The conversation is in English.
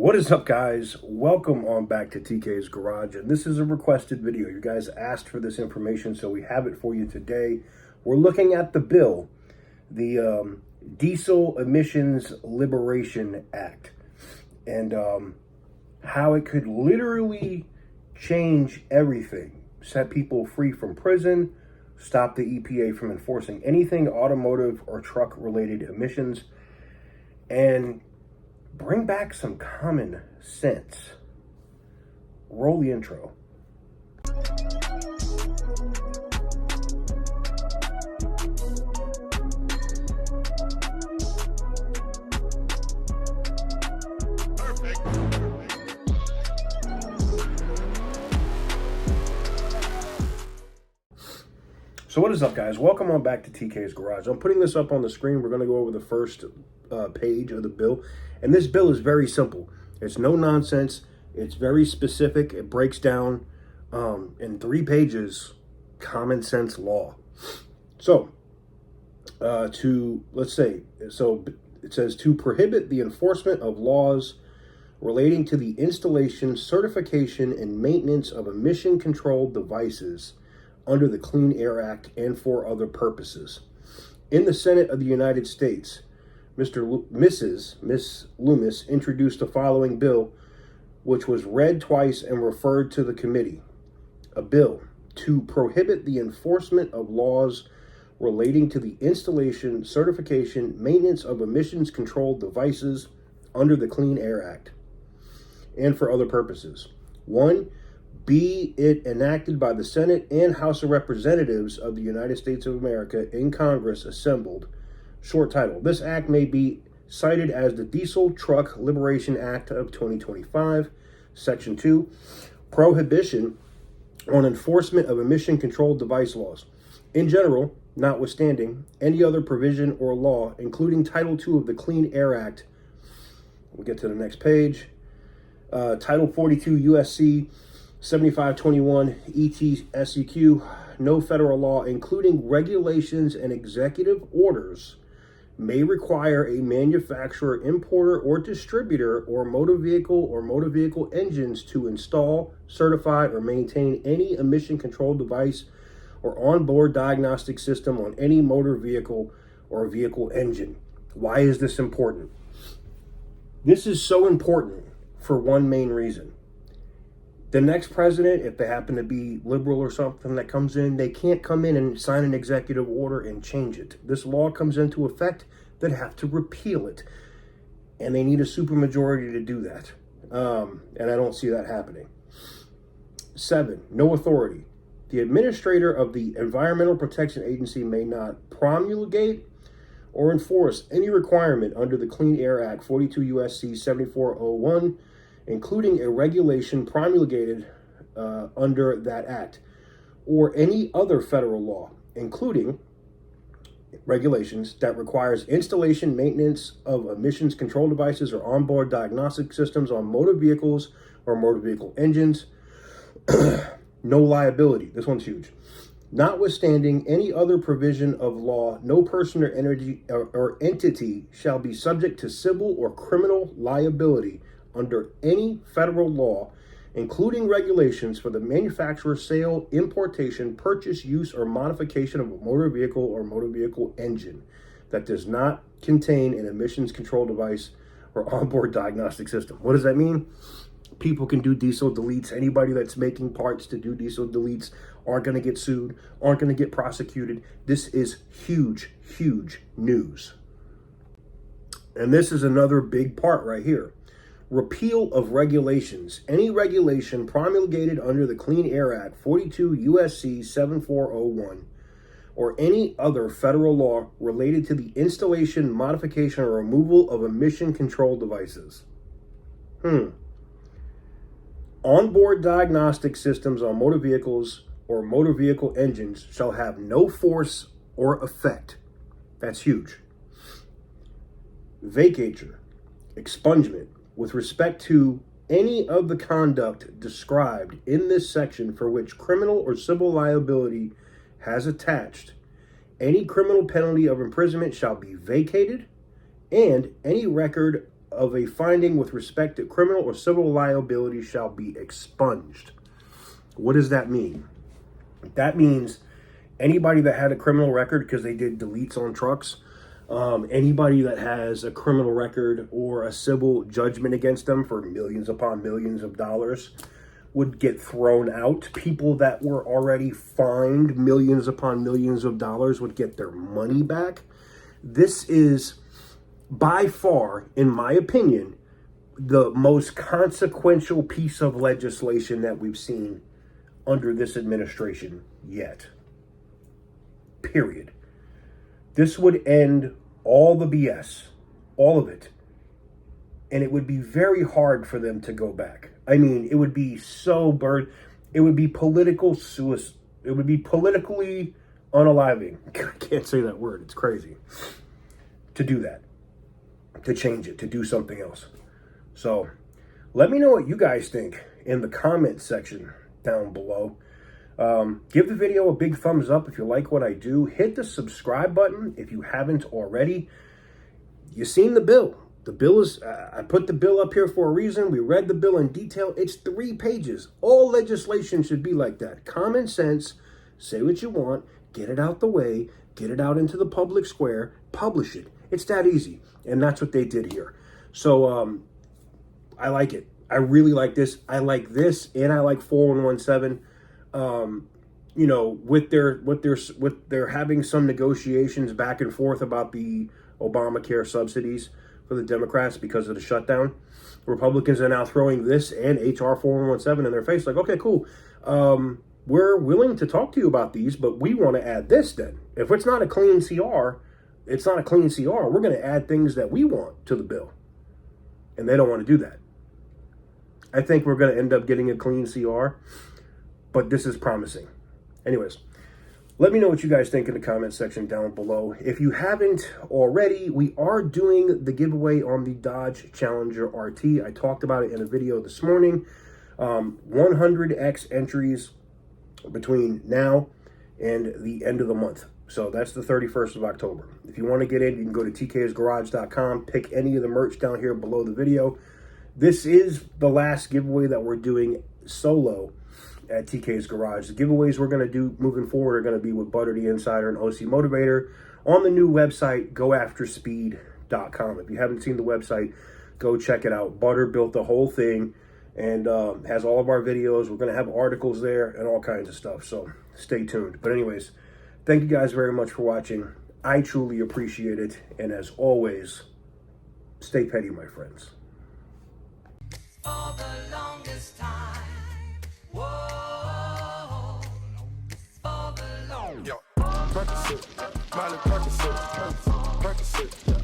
What is up, guys? Welcome on back to TK's Garage, and this is a requested video. You guys asked for this information, so we have it for you today. We're looking at the bill, the Diesel Emissions Liberation Act, and how it could literally change everything, set people free from prison, stop the EPA from enforcing anything automotive or truck-related emissions, and bring back some common sense. Roll the intro. So what is up, guys? Welcome on back to TK's Garage. I'm putting this up on the screen. We're going to go over the first page of the bill. And this bill is very simple. It's no nonsense. It's very specific. It breaks down in 3 pages common sense law. So it says to prohibit the enforcement of laws relating to the installation, certification, and maintenance of emission control devices under the Clean Air Act and for other purposes. In the Senate of the United States, Miss Loomis introduced the following bill, which was read twice and referred to the committee. A bill to prohibit the enforcement of laws relating to the installation, certification, maintenance of emissions control devices under the Clean Air Act and for other purposes. 1. Be it enacted by the Senate and House of Representatives of the United States of America in Congress assembled. Short title. This act may be cited as the Diesel Truck Liberation Act of 2025. Section 2. Prohibition on enforcement of emission control device laws. In general, notwithstanding any other provision or law, including Title 2 of the Clean Air Act. We'll get to the next page. Title 42 USC 7521 ETSEQ, no federal law, including regulations and executive orders, may require a manufacturer, importer, or distributor or motor vehicle engines to install, certify, or maintain any emission control device or onboard diagnostic system on any motor vehicle or vehicle engine. Why is this important? This is so important for one main reason. The next president, if they happen to be liberal or something that comes in, they can't come in and sign an executive order and change it. This law comes into effect, they'd have to repeal it. And they need a supermajority to do that. And I don't see that happening. 7, no authority. The administrator of the Environmental Protection Agency may not promulgate or enforce any requirement under the Clean Air Act 42 USC 7401, including a regulation promulgated under that act, or any other federal law, including regulations that requires installation, maintenance of emissions control devices or onboard diagnostic systems on motor vehicles or motor vehicle engines. No liability. This one's huge. Notwithstanding any other provision of law, no person or entity shall be subject to civil or criminal liability under any federal law, including regulations for the manufacture, sale, importation, purchase, use, or modification of a motor vehicle or motor vehicle engine that does not contain an emissions control device or onboard diagnostic system. What does that mean? People can do diesel deletes. Anybody that's making parts to do diesel deletes aren't going to get sued, aren't going to get prosecuted. This is huge, huge news. And this is another big part right here. Repeal of regulations. Any regulation promulgated under the Clean Air Act 42 USC 7401 or any other federal law related to the installation, modification, or removal of emission control devices. Onboard diagnostic systems on motor vehicles or motor vehicle engines shall have no force or effect. That's huge. Vacatur, expungement, with respect to any of the conduct described in this section for which criminal or civil liability has attached, any criminal penalty of imprisonment shall be vacated, and any record of a finding with respect to criminal or civil liability shall be expunged. What does that mean? That means anybody that had a criminal record because they did deletes on trucks, anybody that has a criminal record or a civil judgment against them for millions upon millions of dollars would get thrown out. People that were already fined millions upon millions of dollars would get their money back. This is by far, in my opinion, the most consequential piece of legislation that we've seen under this administration yet. Period. This would end all the BS, all of it. And it would be very hard for them to go back. I mean, it would be so it would be political suicide. It would be politically unaliving. I can't say that word. It's crazy. To do that. To change it. To do something else. So, let me know what you guys think in the comment section down below. Give the video a big thumbs up if you like what I do. Hit the subscribe button if you haven't already. You've seen the bill. The bill is, I put the bill up here for a reason. We read the bill in detail. It's 3 pages. All legislation should be like that. Common sense, say what you want, get it out the way, get it out into the public square, publish it. It's that easy. And that's what they did here. So, I like it. I really like this. I like this, and I like 4117. You know, with their having some negotiations back and forth about the Obamacare subsidies for the Democrats because of the shutdown. Republicans are now throwing this and HR 4117 in their face. Like, okay, cool. We're willing to talk to you about these, but we want to add this then. If it's not a clean CR, it's not a clean CR. We're going to add things that we want to the bill. And they don't want to do that. I think we're going to end up getting a clean CR, but this is promising. Anyways, let me know what you guys think in the comment section down below. If you haven't already, we are doing the giveaway on the Dodge Challenger RT. I talked about it in a video this morning. 100X entries between now and the end of the month. So that's the 31st of October. If you want to get in, you can go to tksgarage.com, pick any of the merch down here below the video. This is the last giveaway that we're doing solo at TK's Garage. The giveaways we're going to do moving forward are going to be with Butter the Insider and OC Motivator on the new website, goafterspeed.com. If you haven't seen the website, go check it out. Butter built the whole thing and has all of our videos. We're going to have articles there and all kinds of stuff, so stay tuned. But anyways, thank you guys very much for watching. I truly appreciate it, and as always, stay petty, my friends. For the longest time. Whoa. For the longest time. Percocet, Miley Percocet, Percocet.